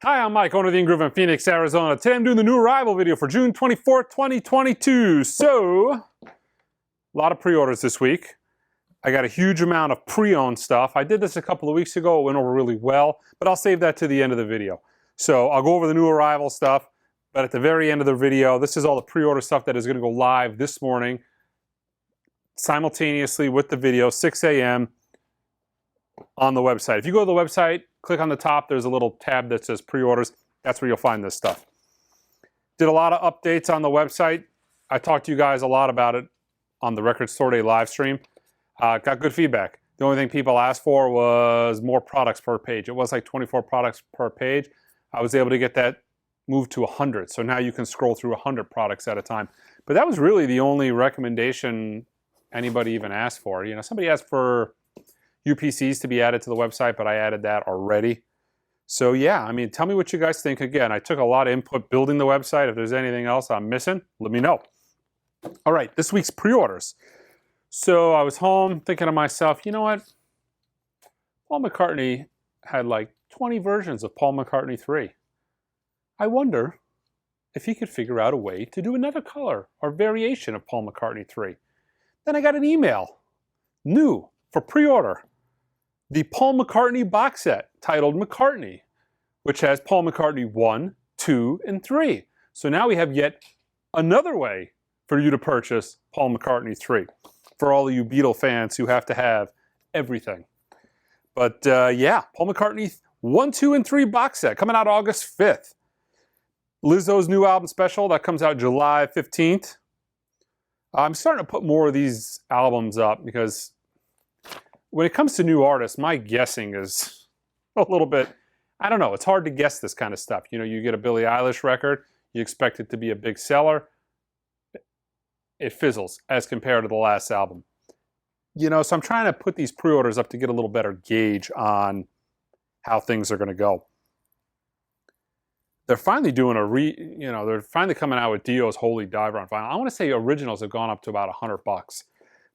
Hi, I'm Mike, owner of the In Groove in Phoenix, Arizona. Today I'm doing the new arrival video for June 24th, 2022. So, a lot of pre-orders this week. I got a huge amount of pre-owned stuff. I did this a couple of weeks ago. It went over really well, but I'll save that to the end of the video. So, I'll go over the new arrival stuff, but at the very end of the video, this is all the pre-order stuff that is going to go live this morning, simultaneously with the video, 6 a.m. on the website. If you go to the website, click on the top, there's a little tab that says pre-orders. That's where you'll find this stuff. Did a lot of updates on the website. I talked to you guys a lot about it on the Record Store Day live stream. Got good feedback. The only thing people asked for was more products per page. It was like 24 products per page. I was able to get that moved to 100. So now you can scroll through 100 products at a time. But that was really the only recommendation anybody even asked for. You know, somebody asked for UPCs to be added to the website, but I added that already. So yeah, I mean, tell me what you guys think. Again, I took a lot of input building the website. If there's anything else I'm missing, let me know. All right, this week's pre-orders. So I was home thinking to myself, you know what? Paul McCartney had like 20 versions of Paul McCartney 3. I wonder if he could figure out a way to do another color or variation of Paul McCartney 3. Then I got an email, new for pre-order. The Paul McCartney box set titled McCartney, which has Paul McCartney 1, 2, and 3. So now we have yet another way for you to purchase Paul McCartney 3 for all of you Beatle fans who have to have everything. But yeah, Paul McCartney 1, 2, and 3 box set coming out August 5th. Lizzo's new album special that comes out July 15th. I'm starting to put more of these albums up because when it comes to new artists, my guessing is a little bit, I don't know, it's hard to guess this kind of stuff. You know, you get a Billie Eilish record, you expect it to be a big seller. It fizzles as compared to the last album. You know, so I'm trying to put these pre-orders up to get a little better gauge on how things are going to go. They're finally doing they're finally coming out with Dio's Holy Diver on vinyl. I want to say originals have gone up to about $100.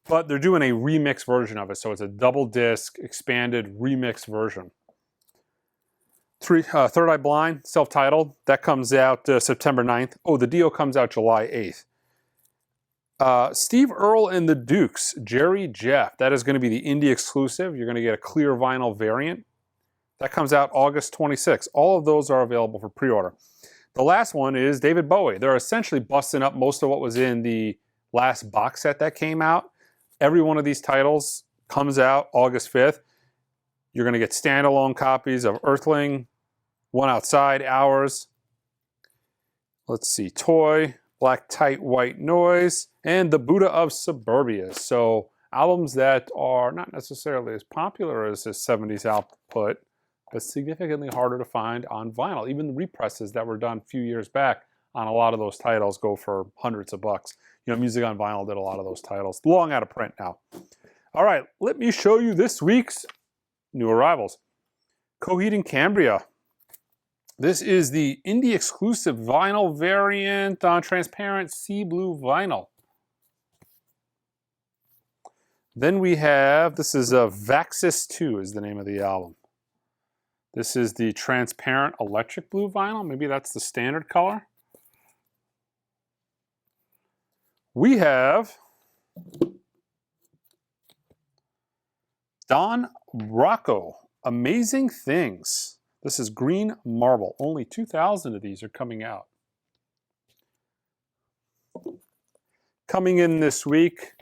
But they're doing a remix version of it, so it's a double disc, expanded remix version. Third Eye Blind, self-titled, that comes out September 9th. Oh, the Dio comes out July 8th. Steve Earle and the Dukes, Jerry Jeff, that is going to be the indie exclusive. You're going to get a clear vinyl variant. That comes out August 26th. All of those are available for pre-order. The last one is David Bowie. They're essentially busting up most of what was in the last box set that came out. Every one of these titles comes out August 5th. You're going to get standalone copies of Earthling, One Outside, Hours, let's see, Toy, Black Tight White Noise, and The Buddha of Suburbia. So albums that are not necessarily as popular as his 70s output, but significantly harder to find on vinyl. Even the represses that were done a few years back on a lot of those titles go for hundreds of bucks. You know, Music on Vinyl did a lot of those titles. Long out of print now. All right, let me show you this week's new arrivals. Coheedan Cambria. This is the indie exclusive vinyl variant on transparent sea blue vinyl. Then we have, this is a Vaxis 2 is the name of the album. This is the transparent electric blue vinyl. Maybe that's the standard color. We have Don Rocco, Amazing Things. This is green marble. Only 2,000 of these are coming out. Coming in this week,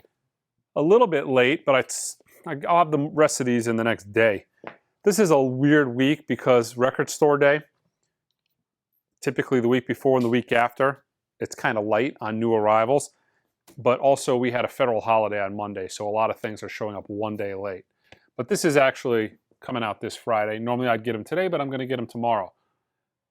a little bit late, but I'll have the rest of these in the next day. This is a weird week because Record Store Day, typically the week before and the week after, it's kind of light on new arrivals. But also we had a federal holiday on Monday, so a lot of things are showing up one day late. But this is actually coming out this Friday. Normally I'd get them today, but I'm going to get them tomorrow.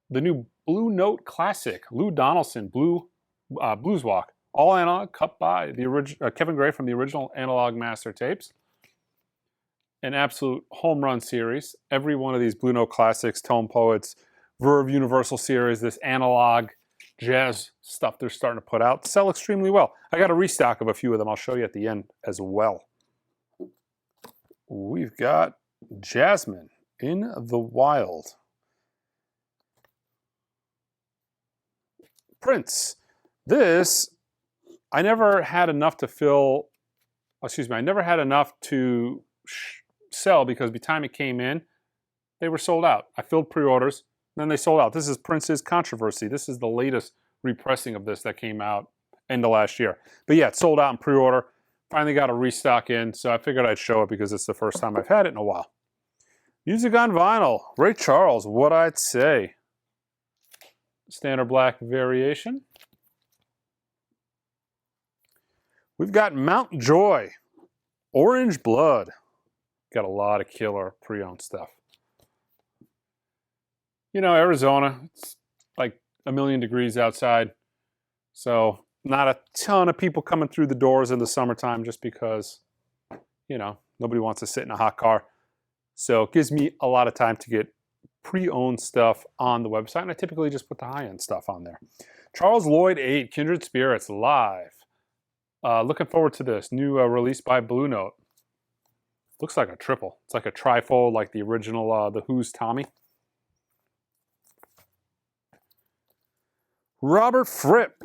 The new Blue Note Classic, Lou Donaldson, Blues Walk, all analog, cut by the Kevin Gray from the original Analog Master tapes. An absolute home run series. Every one of these Blue Note Classics, Tone Poets, Verve Universal series, this analog jazz stuff they're starting to put out sell extremely well. I got a restock of a few of them. I'll show you at the end as well. We've got Jasmine in the Wild. Prince. This, I never had enough to fill, excuse me, I never had enough to sell because by the time it came in, they were sold out. I filled pre-orders, then they sold out. This is Prince's Controversy. This is the latest repressing of this that came out end of last year. But yeah, it sold out in pre-order. Finally got a restock in, so I figured I'd show it because it's the first time I've had it in a while. Music on vinyl. Ray Charles, What I'd Say. Standard black variation. We've got Mount Joy. Orange Blood. Got a lot of killer pre-owned stuff. You know, Arizona, it's like 1,000,000 degrees outside. So not a ton of people coming through the doors in the summertime just because, you know, nobody wants to sit in a hot car. So it gives me a lot of time to get pre-owned stuff on the website. And I typically just put the high-end stuff on there. Charles Lloyd 8, Kindred Spirits, live. Looking forward to this. New release by Blue Note. Looks like a triple. It's like a trifold, like the original The Who's Tommy. Robert Fripp.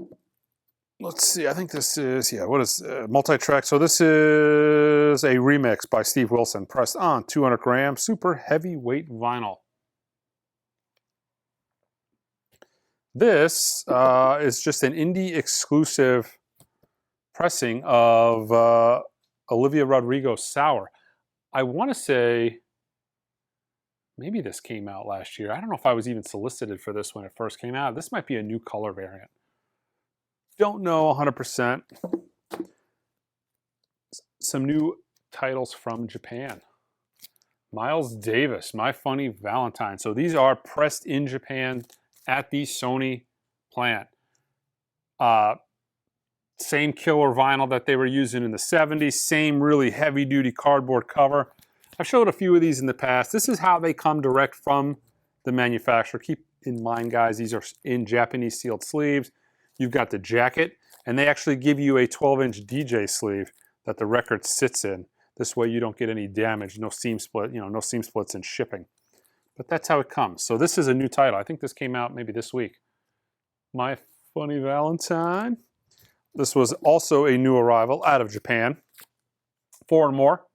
Let's see, I think this is, yeah, what is multi-track? So this is a remix by Steve Wilson, pressed on 200 gram, super heavyweight vinyl. This is just an indie exclusive pressing of Olivia Rodrigo's Sour. I want to say maybe this came out last year. I don't know if I was even solicited for this when it first came out. This might be a new color variant. Don't know 100%. Some new titles from Japan. Miles Davis, My Funny Valentine. So these are pressed in Japan at the Sony plant. Same killer vinyl that they were using in the 70s. Same really heavy-duty cardboard cover. I've showed a few of these in the past. This is how they come direct from the manufacturer. Keep in mind, guys, these are in Japanese sealed sleeves. You've got the jacket, and they actually give you a 12-inch DJ sleeve that the record sits in. This way you don't get any damage, no seam split, you know, no seam splits in shipping. But that's how it comes. So this is a new title. I think this came out maybe this week. My Funny Valentine. This was also a new arrival out of Japan. 4 and More.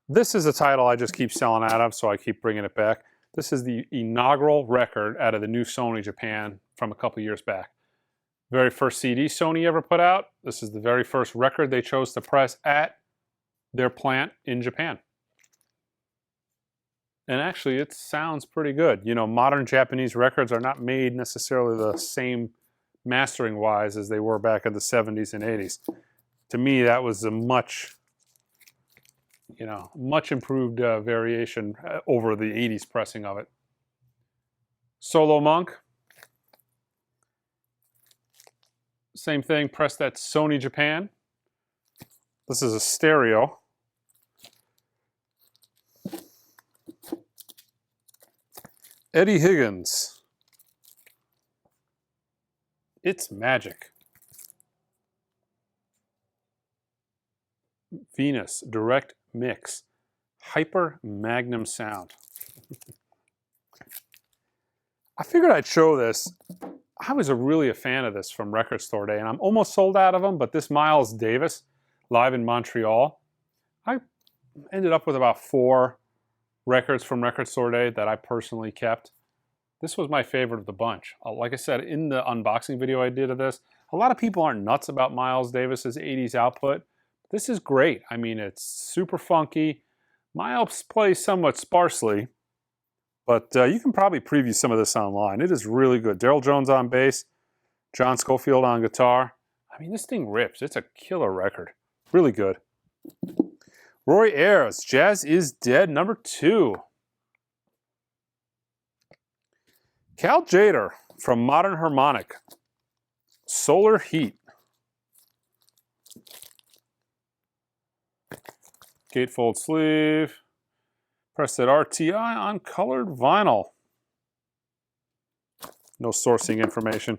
This is a title I just keep selling out of, so I keep bringing it back. This is the inaugural record out of the new Sony Japan from a couple years back. Very first CD Sony ever put out. This is the very first record they chose to press at their plant in Japan. And actually, it sounds pretty good. You know, modern Japanese records are not made necessarily the same mastering-wise as they were back in the 70s and 80s. To me, that was a much improved variation over the 80s pressing of it. Solo Monk. Same thing, pressed at Sony Japan. This is a stereo. Eddie Higgins. It's Magic. Venus, direct mix. Hyper Magnum sound. I figured I'd show this. I was really a fan of this from Record Store Day, and I'm almost sold out of them, but this Miles Davis, live in Montreal, I ended up with about 4 records from Record Store Day that I personally kept. This was my favorite of the bunch. Like I said, in the unboxing video I did of this, a lot of people aren't nuts about Miles Davis's 80s output. This is great. I mean, it's super funky. Miles plays somewhat sparsely, but you can probably preview some of this online. It is really good. Daryl Jones on bass, John Scofield on guitar. I mean, this thing rips. It's a killer record. Really good. Roy Ayers, Jazz is Dead, number 2. Cal Tjader from Modern Harmonic, Solar Heat. Gatefold sleeve, pressed at RTI on colored vinyl. No sourcing information.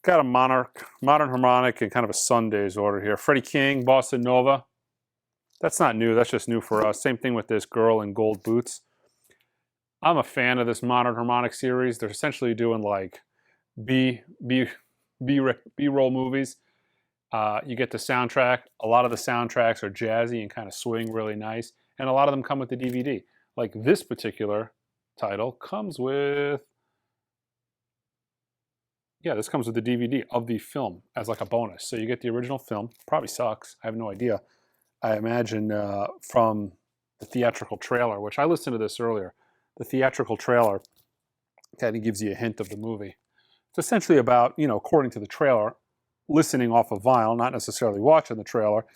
Got a Modern Harmonic and kind of a Sundays order here. Freddie King, Bossa Nova. That's not new, that's just new for us. Same thing with this Girl in Gold Boots. I'm a fan of this Modern Harmonic series. They're essentially doing like B-roll movies. You get the soundtrack. A lot of the soundtracks are jazzy and kind of swing really nice. And a lot of them come with the DVD. Like this particular title comes with, yeah, this comes with the DVD of the film as like a bonus. So you get the original film. Probably sucks. I have no idea. I imagine from the theatrical trailer, which I listened to this earlier. The theatrical trailer kind of gives you a hint of the movie. It's essentially about, you know, according to the trailer, listening off of vinyl, not necessarily watching the trailer.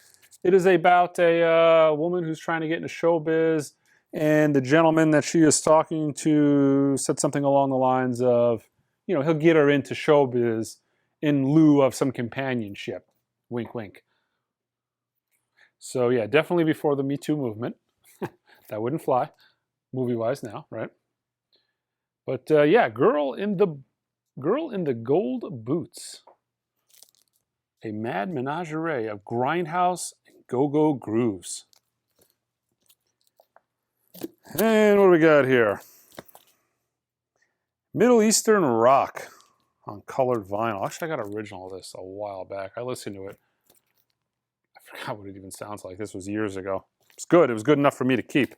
It is about a woman who's trying to get into showbiz, and the gentleman that she is talking to said something along the lines of, you know, he'll get her into showbiz in lieu of some companionship. Wink, wink. So yeah, definitely before the Me Too movement. That wouldn't fly, movie-wise now, right? But yeah, Girl in the Gold Boots. A mad menagerie of grindhouse and go-go grooves. And what do we got here? Middle Eastern rock on colored vinyl. Actually, I got an original of this a while back. I listened to it. I forgot what it even sounds like. This was years ago. It's good. It was good enough for me to keep.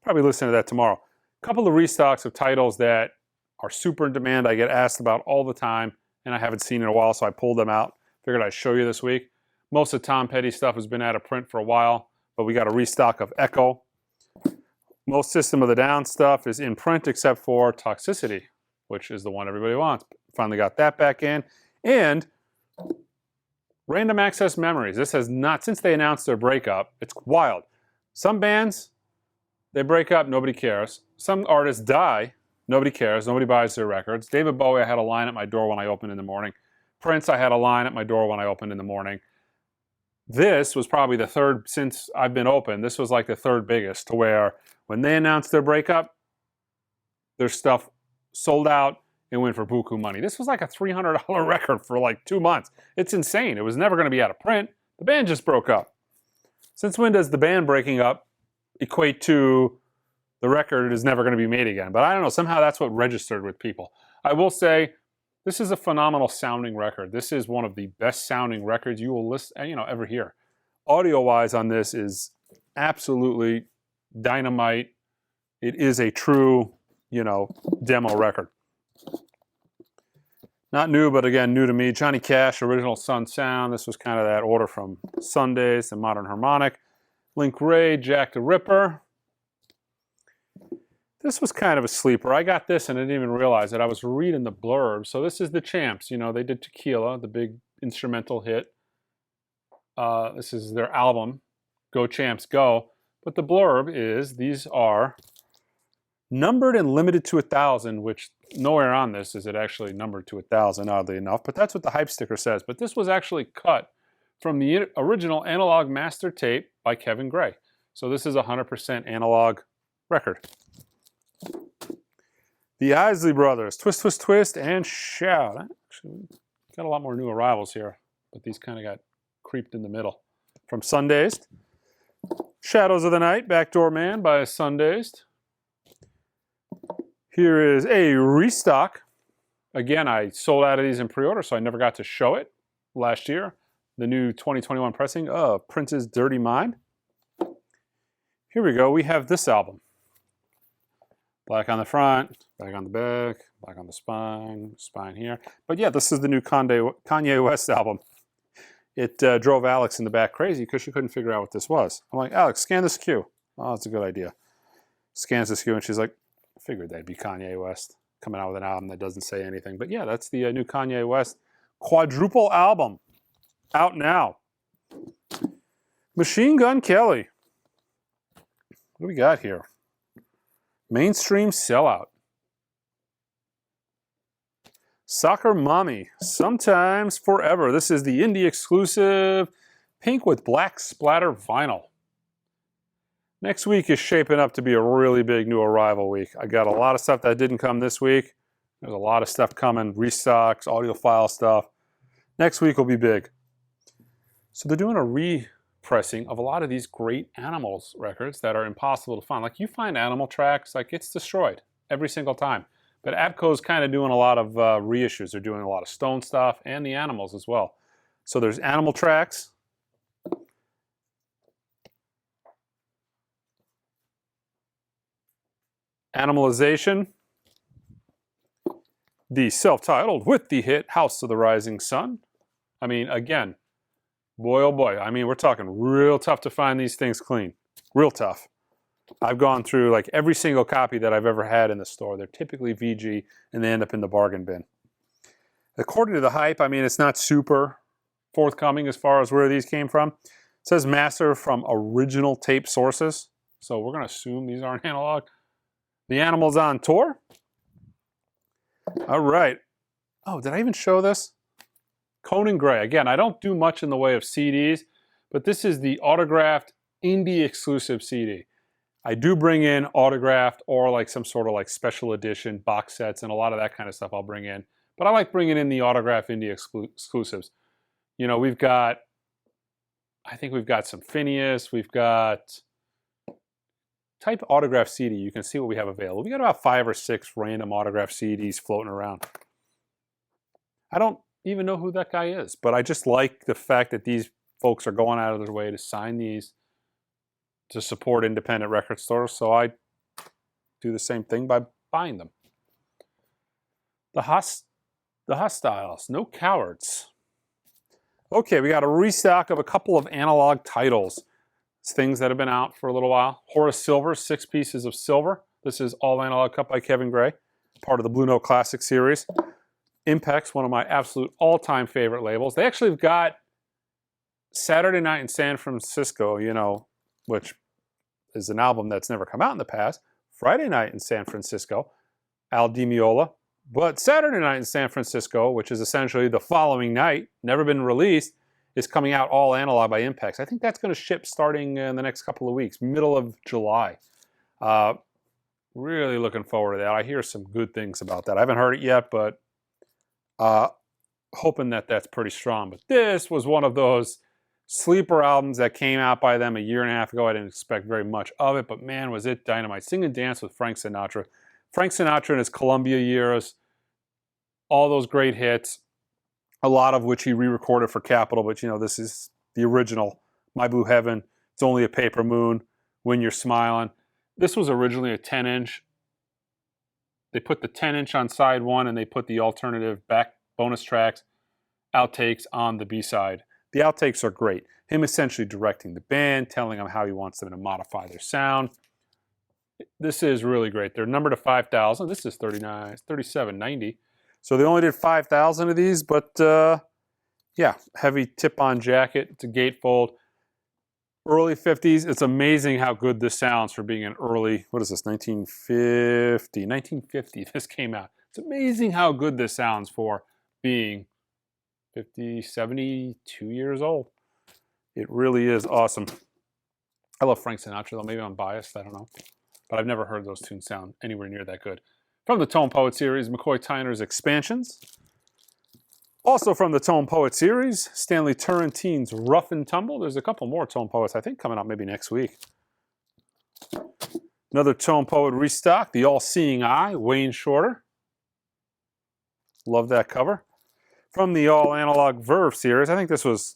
Probably listen to that tomorrow. A couple of restocks of titles that are super in demand. I get asked about all the time, and I haven't seen in a while, so I pulled them out. Figured I'd show you this week. Most of Tom Petty stuff has been out of print for a while, but we got a restock of Echo. Most System of the Down stuff is in print except for Toxicity, which is the one everybody wants. Finally got that back in. And Random Access Memories. This has not, since they announced their breakup, it's wild. Some bands, they break up, nobody cares. Some artists die, nobody cares, nobody buys their records. David Bowie, I had a line at my door when I opened in the morning. Prince, I had a line at my door when I opened in the morning. This was probably the third, since I've been open, this was like the third biggest, to where when they announced their breakup, their stuff sold out and went for buku money. This was like a $300 record for like 2 months. It's insane. It was never going to be out of print. The band just broke up. Since when does the band breaking up equate to the record is never going to be made again? But I don't know. Somehow that's what registered with people. I will say, this is a phenomenal sounding record. This is one of the best sounding records you will listen, you know, ever hear. Audio-wise on this is absolutely dynamite. It is a true, you know, demo record. Not new, but again, new to me. Johnny Cash, Original Sun Sound. This was kind of that order from Sundays and Modern Harmonic. Link Wray, Jack the Ripper. This was kind of a sleeper. I got this and I didn't even realize it. I was reading the blurb. So this is the Champs. You know, they did Tequila, the big instrumental hit. This is their album, Go Champs Go. But the blurb is, these are numbered and limited to 1,000, which nowhere on this is it actually numbered to 1,000, oddly enough. But that's what the hype sticker says. But this was actually cut from the original analog master tape by Kevin Gray. So this is a 100% analog record. The Isley Brothers, Twist, Twist, Twist, and Shout. Actually, got a lot more new arrivals here, but these kind of got creeped in the middle. From Sundazed, Shadows of the Night, Backdoor Man by Sundazed. Here is a restock. Again, I sold out of these in pre-order, so I never got to show it last year. The new 2021 pressing of Prince's Dirty Mind. Here we go. We have this album. Black on the front, black on the back, black on the spine, spine here. But yeah, this is the new Kanye West album. It drove Alex in the back crazy because she couldn't figure out what this was. I'm like, Alex, scan this cue. Oh, that's a good idea. Scans this cue, and she's like, I figured that'd be Kanye West coming out with an album that doesn't say anything. But yeah, that's the new Kanye West quadruple album. Out now. Machine Gun Kelly. What do we got here? Mainstream Sellout. Soccer Mommy, Sometimes Forever. This is the indie exclusive pink with black splatter vinyl. Next week is shaping up to be a really big new arrival week. I got a lot of stuff that didn't come this week. There's a lot of stuff coming, restocks, audiophile stuff. Next week will be big. So they're doing a repressing of a lot of these great Animals records that are impossible to find. Like, you find Animal tracks, like, it's destroyed. every single time. But Abco's kind of doing a lot of reissues. They're doing a lot of Stone stuff and the Animals as well. So there's Animal Tracks. Animalization. The self-titled with the hit House of the Rising Sun. I mean, again, boy oh boy. I mean, we're talking real tough to find these things clean. Real tough. I've gone through like every single copy that I've ever had in the store. They're typically VG and they end up in the bargain bin. According to the hype, I mean, it's not super forthcoming as far as where these came from. It says master from original tape sources. So we're going to assume these aren't analog. The Animals on Tour. All right. Oh, did I even show this? Conan Gray. Again, I don't do much in the way of CDs, but this is the autographed indie exclusive CD. I do bring in autographed or like some sort of like special edition box sets and a lot of that kind of stuff I'll bring in. But I like bringing in the autographed indie exclusives. You know, I think we've got some Phineas. We've got type autograph CD. You can see what we have available. We got about 5 or 6 random autograph CDs floating around. I don't even know who that guy is, but I just like the fact that these folks are going out of their way to sign these to support independent record stores, so I do the same thing by buying them. The Hostiles, No Cowards. Okay, we got a restock of a couple of analog titles. It's things that have been out for a little while. Horace Silver, 6 Pieces of Silver. This is all analog cut by Kevin Gray, part of the Blue Note Classic series. Impex, one of my absolute all-time favorite labels. They actually have got Saturday Night in San Francisco, you know, which is an album that's never come out in the past. Friday Night in San Francisco, Al Di Meola. But Saturday Night in San Francisco, which is essentially the following night, never been released, is coming out all analog by Impex. I think that's going to ship starting in the next couple of weeks, middle of July. Really looking forward to that. I hear some good things about that. I haven't heard it yet, but hoping that that's pretty strong. But this was one of those sleeper albums that came out by them a year and a half ago. I didn't expect very much of it, but man, was it dynamite. Sing and Dance with Frank Sinatra. Frank Sinatra in his Columbia years, all those great hits, a lot of which he re-recorded for Capitol, but you know, this is the original. My Blue Heaven, It's Only a Paper Moon, When You're Smiling. This was originally a 10-inch. They put the 10-inch on side 1 and they put the alternative back bonus tracks, outtakes on the B-side. The outtakes are great. Him essentially directing the band, telling them how he wants them to modify their sound. This is really great. They're numbered to 5,000. This is 37.90. So they only did 5,000 of these, but yeah, heavy tip-on jacket. It's a gatefold. Early 50s. It's amazing how good this sounds for being an early, what is this, 1950? 1950 this came out. It's amazing how good this sounds for being 50, 72 years old. It really is awesome. I love Frank Sinatra, though. Maybe I'm biased. I don't know. But I've never heard those tunes sound anywhere near that good. From the Tone Poet series, McCoy Tyner's Expansions. Also from the Tone Poet series, Stanley Turrentine's Rough and Tumble. There's a couple more Tone Poets, I think, coming out maybe next week. Another Tone Poet restock, The All-Seeing Eye, Wayne Shorter. Love that cover. From the All Analog Verve series, I think this was,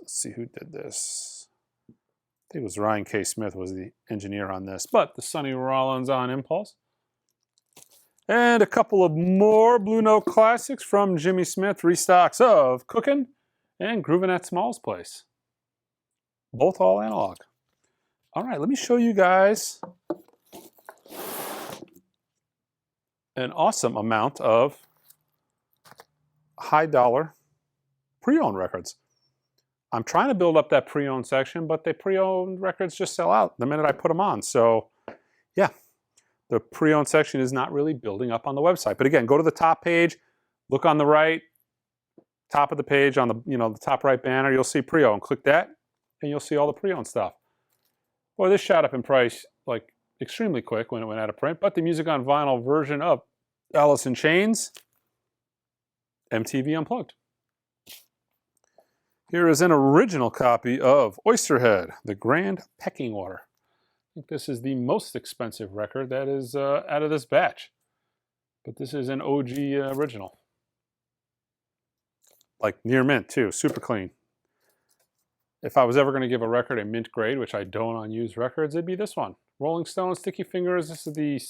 let's see who did this. I think it was Ryan K. Smith was the engineer on this, but the Sonny Rollins on Impulse. And a couple of more Blue Note classics from Jimmy Smith, restocks of Cookin' and Groovin' at Small's Place. Both all analog. All right, let me show you guys an awesome amount of high dollar pre-owned records. I'm trying to build up that pre-owned section, but the pre-owned records just sell out the minute I put them on. So yeah, the pre-owned section is not really building up on the website. But again, go to the top page, look on the right, top of the page on the, the top right banner, you'll see pre-owned. Click that and you'll see all the pre-owned stuff. Boy, this shot up in price like extremely quick when it went out of print, but the music on vinyl version of Alice in Chains, MTV Unplugged. Here is an original copy of Oysterhead, The Grand Pecking Order. think this is the most expensive record that is out of this batch. But this is an OG original. Like near mint too, super clean. If I was ever going to give a record a mint grade, which I don't on used records, it'd be this one. Rolling Stone, Sticky Fingers. This is the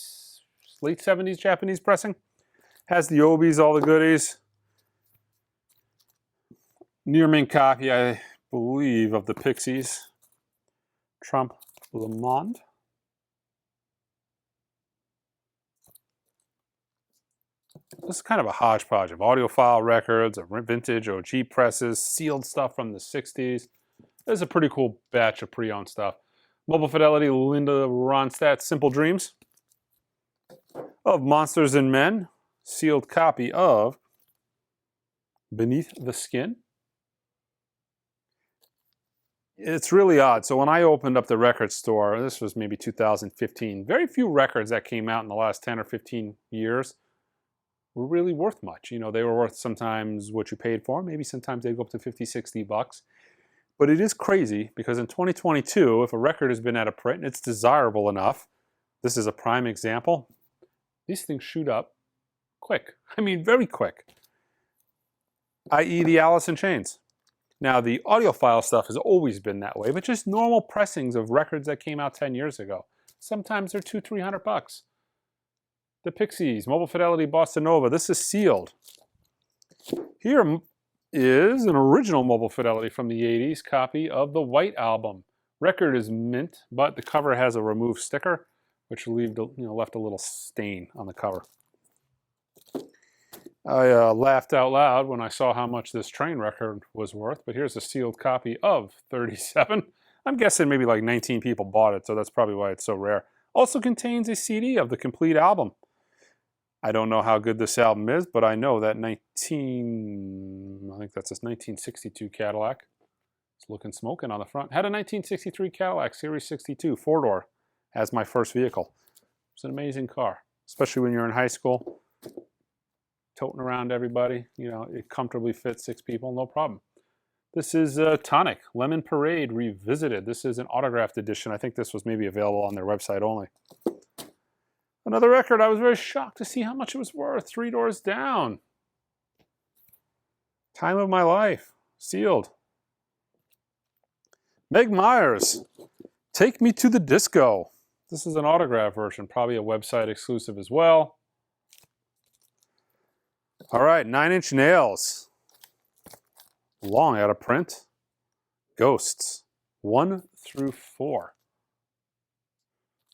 late 70s Japanese pressing. Has the obies, all the goodies. Near mint copy, I believe, of the Pixies. Trompe le Monde. This is kind of a hodgepodge of audiophile records, of vintage OG presses, sealed stuff from the 60s. This is a pretty cool batch of pre-owned stuff. Mobile Fidelity, Linda Ronstadt's Simple Dreams. Of Monsters and Men, sealed copy of Beneath the Skin. It's really odd. So when I opened up the record store, this was maybe 2015, very few records that came out in the last 10 or 15 years were really worth much. You know, they were worth sometimes what you paid for. Maybe sometimes they'd go up to 50, 60 bucks. But it is crazy because in 2022, if a record has been out of print and it's desirable enough, this is a prime example, these things shoot up quick. I mean, very quick. I.e. the Alice in Chains. Now, the audiophile stuff has always been that way, but just normal pressings of records that came out 10 years ago. Sometimes they're $200, $300. The Pixies, Mobile Fidelity, Bossa Nova. This is sealed. Here is an original Mobile Fidelity from the 80s copy of the White Album. Record is mint, but the cover has a removed sticker, which left a little stain on the cover. I laughed out loud when I saw how much this Train record was worth, but here's a sealed copy of 37. I'm guessing maybe like 19 people bought it, so that's probably why it's so rare. Also contains a CD of the complete album. I don't know how good this album is, but I know that I think that's this 1962 Cadillac. It's looking smoking on the front. Had a 1963 Cadillac Series 62 4-door as my first vehicle. It's an amazing car, especially when you're in high school. Toting around everybody, you know, it comfortably fits 6 people, no problem. This is Tonic, Lemon Parade Revisited. This is an autographed edition. I think this was maybe available on their website only. Another record, I was very shocked to see how much it was worth. 3 Doors Down. Time of My Life, sealed. Meg Myers, Take Me to the Disco. This is an autograph version, probably a website exclusive as well. All right, 9 Inch Nails. Long out of print. Ghosts, 1 through 4.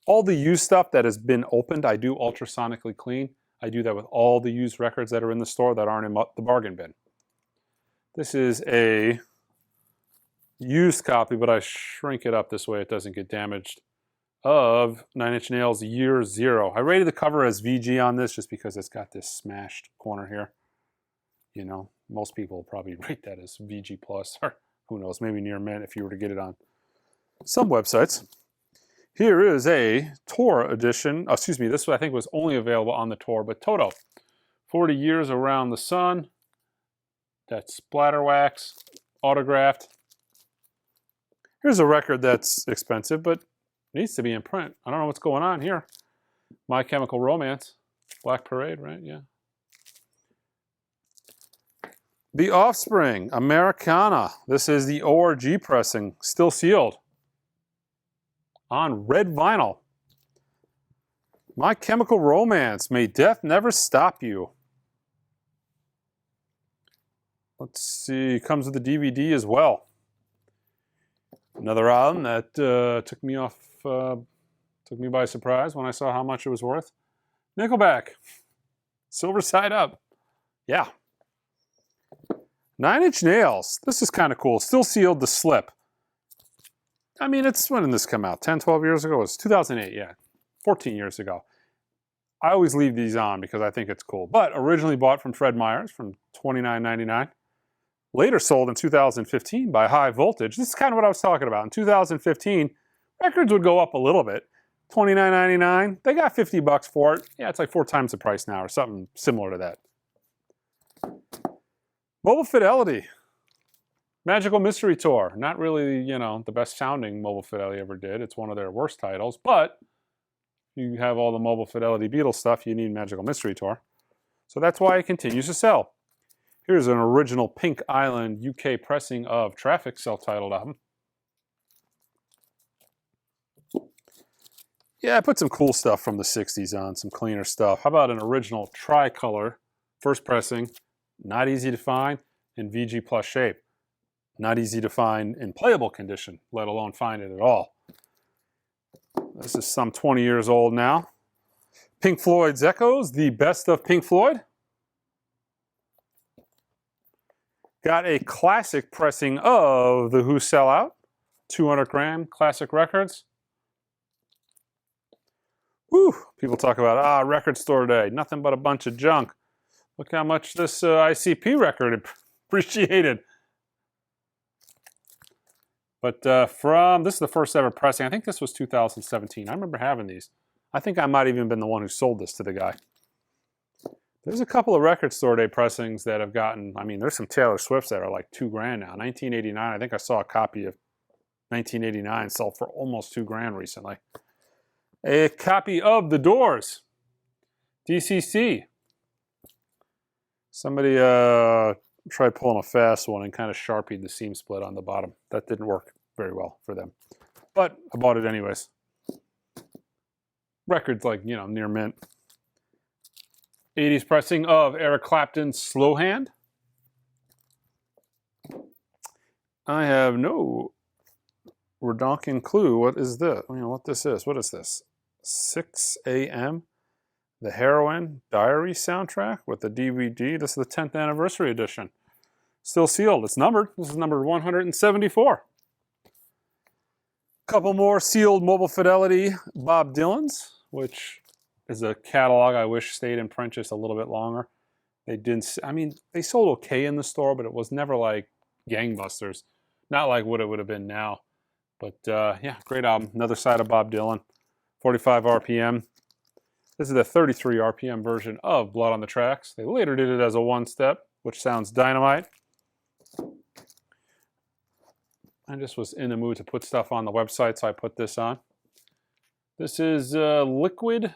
All the used stuff that has been opened, I do ultrasonically clean. I do that with all the used records that are in the store that aren't in the bargain bin. This is a used copy, but I shrink it up this way it doesn't get damaged, of 9 Inch Nails Year Zero. I rated the cover as VG on this just because it's got this smashed corner here. You know, most people will probably rate that as VG+, or who knows, maybe near mint if you were to get it on some websites. Here is a tour edition. Oh, excuse me, this I think was only available on the tour, but Toto. 40 Years Around the Sun. That's splatter wax, autographed. Here's a record that's expensive, but needs to be in print. I don't know what's going on here. My Chemical Romance. Black Parade, right? Yeah. The Offspring, Americana. This is the ORG pressing, still sealed. On red vinyl. My Chemical Romance, May Death Never Stop You. Let's see, comes with the DVD as well. Another album that took me by surprise when I saw how much it was worth. Nickelback, Silver Side Up. Yeah. 9 Inch Nails. This is kind of cool. Still sealed, The Slip. I mean, when did this come out? 10, 12 years ago? It was 2008, yeah. 14 years ago. I always leave these on because I think it's cool. But originally bought from Fred Meyers from $29.99. Later sold in 2015 by High Voltage. This is kind of what I was talking about. In 2015, records would go up a little bit. $29.99. They got 50 bucks for it. Yeah, it's like 4 times the price now or something similar to that. Mobile Fidelity. Magical Mystery Tour. Not really, you know, the best sounding Mobile Fidelity ever did. It's one of their worst titles, but you have all the Mobile Fidelity Beatles stuff, you need Magical Mystery Tour. So that's why it continues to sell. Here's an original Pink Island UK pressing of Traffic self-titled album. Yeah, I put some cool stuff from the 60s on, some cleaner stuff. How about an original Tricolor, first pressing, not easy to find, in VG Plus shape. Not easy to find in playable condition, let alone find it at all. This is some 20 years old now. Pink Floyd's Echoes, the best of Pink Floyd. Got a classic pressing of The Who Sell Out, 200 gram classic records. Whew, people talk about, record store day, nothing but a bunch of junk. Look how much this ICP record appreciated. But this is the first ever pressing. I think this was 2017. I remember having these. I think I might have even been the one who sold this to the guy. There's a couple of record store day pressings that have gotten, I mean, there's some Taylor Swifts that are like $2 grand now. 1989, I think I saw a copy of 1989 sell for almost $2 grand recently. A copy of The Doors, DCC. Somebody tried pulling a fast one and kind of sharpied the seam split on the bottom. That didn't work very well for them. But I bought it anyways. Records like, you know, near mint. 80s pressing of Eric Clapton's Slow Hand. I have no redonking clue what is this. You know what this is. What is this? 6 a.m. The Heroin Diary soundtrack with the DVD. This is the 10th anniversary edition. Still sealed. It's numbered. This is number 174. Couple more sealed Mobile Fidelity Bob Dylan's, which is a catalog I wish stayed in print just a little bit longer. They didn't, I mean, they sold okay in the store, but it was never like gangbusters. Not like what it would have been now. But yeah, great album. Another side of Bob Dylan. 45 RPM. This is the 33 RPM version of Blood on the Tracks. They later did it as a one-step, which sounds dynamite. I just was in the mood to put stuff on the website, so I put this on. This is Liquid.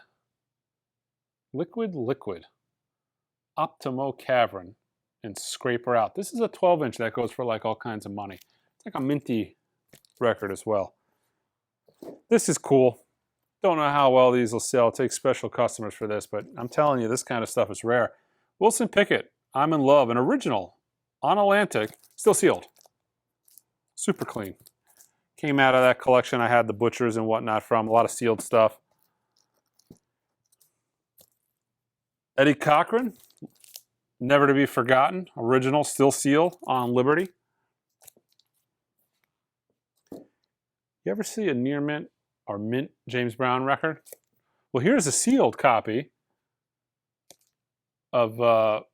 Optimo Cavern and Scraper Out. This is a 12-inch that goes for like all kinds of money. It's like a minty record as well. This is cool. Don't know how well these will sell. It takes special customers for this, but I'm telling you, this kind of stuff is rare. Wilson Pickett, I'm in Love, an original on Atlantic, still sealed. Super clean. Came out of that collection I had the Butchers and whatnot from, a lot of sealed stuff. Eddie Cochran, Never to Be Forgotten, original, still sealed on Liberty. You ever see a near mint or mint James Brown record? Well, here's a sealed copy of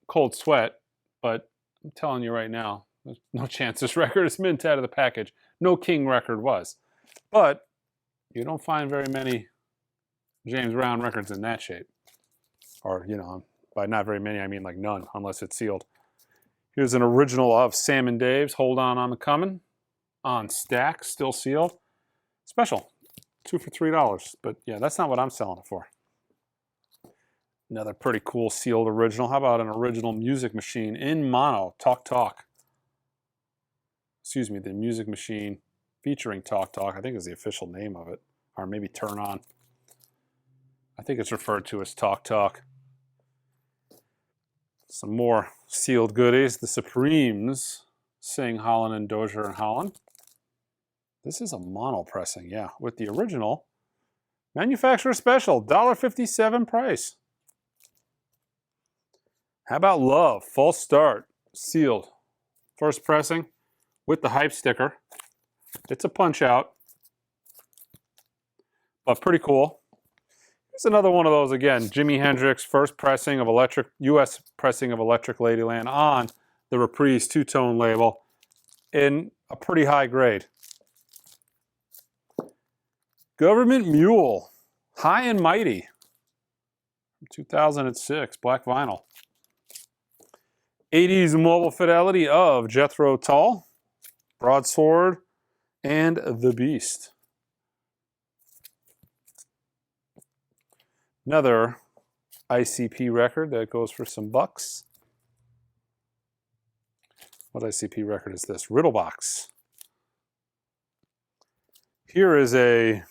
Cold Sweat, but I'm telling you right now, there's no chance this record is mint out of the package. No King record was. But you don't find very many James Brown records in that shape. Or, you know, by not very many, I mean like none, unless it's sealed. Here's an original of Sam and Dave's Hold On, I'm A-Comin', on stack, still sealed. Special, 2 for $3. But yeah, that's not what I'm selling it for. Another pretty cool sealed original. How about an original Music Machine in mono, Talk Talk. Excuse me, the Music Machine featuring Talk Talk, I think is the official name of it. Or maybe Turn On. I think it's referred to as Talk Talk. Some more sealed goodies. The Supremes sing Holland and Dozier and Holland. This is a mono pressing, yeah, with the original manufacturer special, $1.57 price. How about Love, False Start, sealed. First pressing with the hype sticker. It's a punch out, but pretty cool. Here's another one of those again. Jimi Hendrix, first pressing of Electric, U.S. pressing of Electric Ladyland on the Reprise two-tone label in a pretty high grade. Government Mule, High and Mighty, 2006, black vinyl. 80s Mobile Fidelity of Jethro Tull. Broadsword, and The Beast. Another ICP record that goes for some bucks. What ICP record is this? Riddlebox. Here is a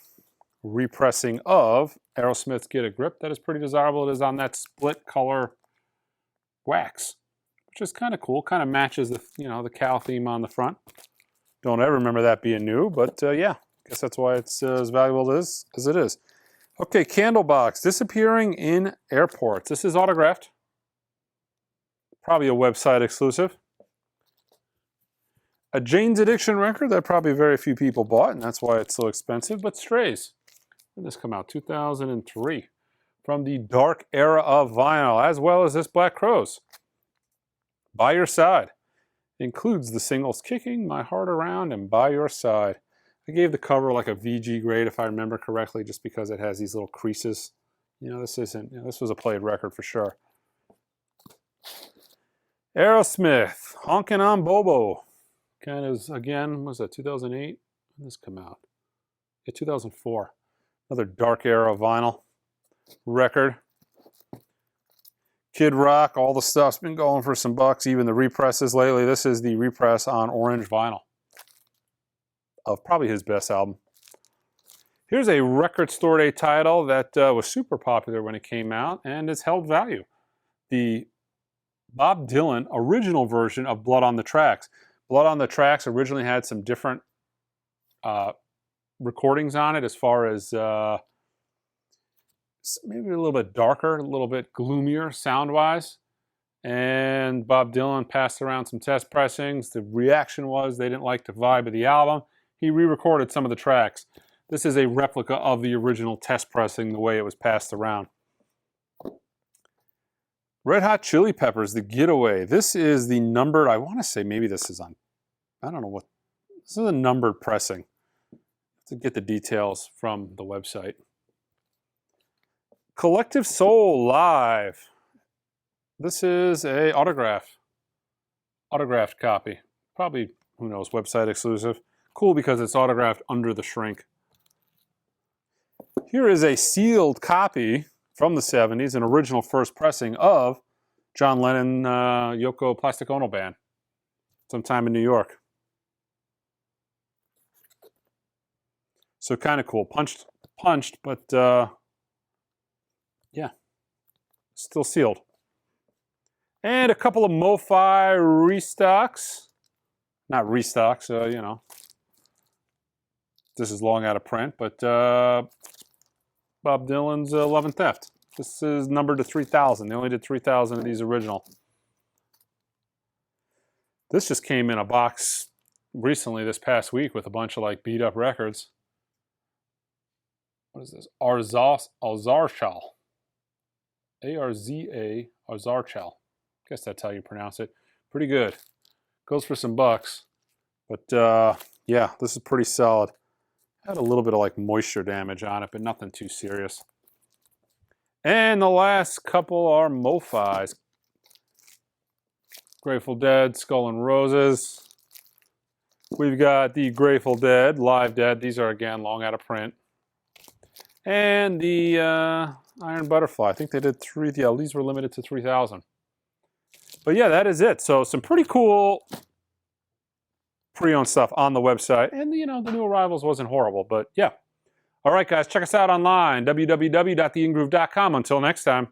repressing of Aerosmith's Get a Grip. That is pretty desirable. It is on that split color wax, which is kind of cool. Kind of matches the, the cow theme on the front. Don't ever remember that being new, but yeah, I guess that's why it's as valuable as it is. Okay, Candlebox, disappearing in airports. This is autographed. Probably a website exclusive. A Jane's Addiction record that probably very few people bought, and that's why it's so expensive, but Strays. When did this come out? 2003. From the dark era of vinyl, as well as this Black Crowes. By Your Side. Includes the singles Kicking My Heart Around and By Your Side. I gave the cover like a VG grade, if I remember correctly, just because it has these little creases. This isn't, this was a played record for sure. Aerosmith, Honkin' on Bobo. Kind of, again, was that 2008? When did this come out? Yeah, 2004. Another dark era vinyl record. Kid Rock, all the stuff's been going for some bucks, even the represses lately. This is the repress on orange vinyl of probably his best album. Here's a record store day title that was super popular when it came out, and it's held value. The Bob Dylan original version of Blood on the Tracks. Blood on the Tracks originally had some different recordings on it, as far as maybe a little bit darker, a little bit gloomier sound-wise. And Bob Dylan passed around some test pressings. The reaction was they didn't like the vibe of the album. He re-recorded some of the tracks. This is a replica of the original test pressing, the way it was passed around. Red Hot Chili Peppers, The Getaway. This is the numbered, I want to say maybe this is on, I don't know what, this is a numbered pressing. To get the details from the website. Collective Soul Live. This is a autographed copy. Probably, who knows, website exclusive. Cool because it's autographed under the shrink. Here is a sealed copy from the 70s, an original first pressing of John Lennon, Yoko Plastic Ono Band, sometime in New York. So kind of cool. Punched, but yeah, still sealed. And a couple of MoFi restocks. Not restocks, this is long out of print, but Bob Dylan's Love and Theft. This is numbered to 3,000. They only did 3,000 of these original. This just came in a box recently this past week with a bunch of like beat up records. What is this? Arzarchal. A-R-Z-A, Arzarchal. Guess that's how you pronounce it. Pretty good. Goes for some bucks. But yeah, this is pretty solid. Had a little bit of like moisture damage on it, but nothing too serious. And the last couple are MoFis. Grateful Dead, Skull and Roses. We've got the Grateful Dead, Live Dead. These are again long out of print. And the Iron Butterfly. I think they did these were limited to 3,000. But yeah, that is it. So some pretty cool pre-owned stuff on the website. And the new arrivals wasn't horrible, but yeah. All right, guys, check us out online, www.theingroove.com. Until next time.